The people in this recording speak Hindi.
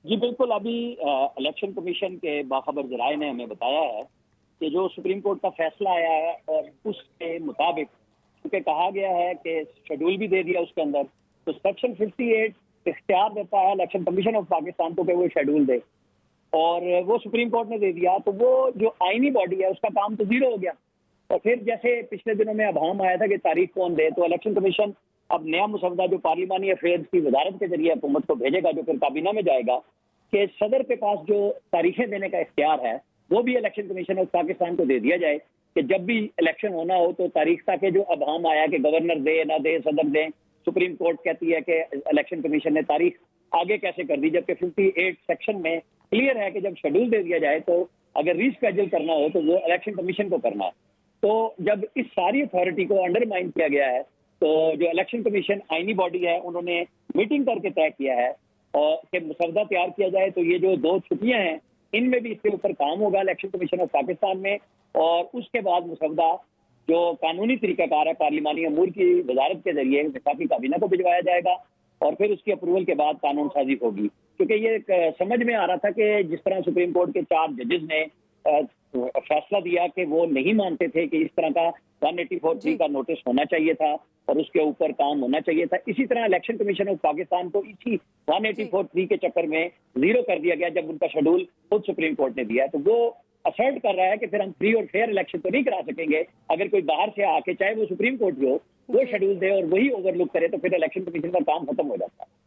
जी बिल्कुल, अभी इलेक्शन कमीशन के बाखबर ज़राए ने हमें बताया है कि जो सुप्रीम कोर्ट का फैसला आया है और उसके मुताबिक क्योंकि कहा गया है कि शेड्यूल भी दे दिया उसके अंदर, तो सेक्शन 58 इख्तियार देता है इलेक्शन कमीशन ऑफ पाकिस्तान को कि वो शेड्यूल दे और वो सुप्रीम कोर्ट ने दे दिया, तो वो जो आईनी बॉडी है उसका काम तो ज़ीरो हो गया। और फिर जैसे पिछले दिनों में अभाम आया था कि तारीख कौन दे, तो इलेक्शन कमीशन अब नया मुसवदा जो पार्लिमानी अफेयर्स की वजारत के जरिए हुकूमत को भेजेगा, जो फिर काबीना में जाएगा, कि सदर के पास जो तारीखें देने का इख्तियार है वो भी इलेक्शन कमीशन ऑफ पाकिस्तान को दे दिया जाए कि जब भी इलेक्शन होना हो तो तारीख, ताकि जो अभाम आया कि गवर्नर दे ना दे, सदर दे, सुप्रीम कोर्ट कहती है कि इलेक्शन कमीशन ने तारीख आगे कैसे कर दी, जबकि 58 सेक्शन में क्लियर है कि जब शेड्यूल दे दिया जाए तो अगर रीस्केड्यूल करना हो तो वो इलेक्शन कमीशन को करना है। तो जब इस सारी अथॉरिटी को अंडरमाइन किया गया है, तो जो इलेक्शन कमीशन आईनी बॉडी है उन्होंने मीटिंग करके तय किया है और कि मुसवदा तैयार किया जाए, तो ये जो 2 छुट्टियां हैं इनमें भी इसके ऊपर काम होगा इलेक्शन कमीशन ऑफ पाकिस्तान में, और उसके बाद मुसवदा जो कानूनी तरीकाकार है पार्लिमानी अमूर की वजारत के जरिए वफाकी काबीना को भिजवाया जाएगा और फिर उसकी अप्रूवल के बाद कानून साजी होगी। क्योंकि ये समझ में आ रहा था कि जिस तरह सुप्रीम कोर्ट के 4 जजेस ने फैसला दिया कि वो नहीं मानते थे कि इस तरह का 184(3) जी। का नोटिस होना चाहिए था और उसके ऊपर काम होना चाहिए था, इसी तरह इलेक्शन कमीशन ऑफ पाकिस्तान को इसी जी। 184(3) के चक्कर में जीरो कर दिया गया जब उनका शेड्यूल खुद सुप्रीम कोर्ट ने दिया है। तो वो असर्ट कर रहा है कि फिर हम फ्री और फेयर इलेक्शन तो नहीं करा सकेंगे अगर कोई बाहर से आके, चाहे वो सुप्रीम कोर्ट भी हो, वो जी। शेड्यूल दे और वही ओवरलुक करे, तो फिर इलेक्शन कमीशन का काम खत्म हो जाता है।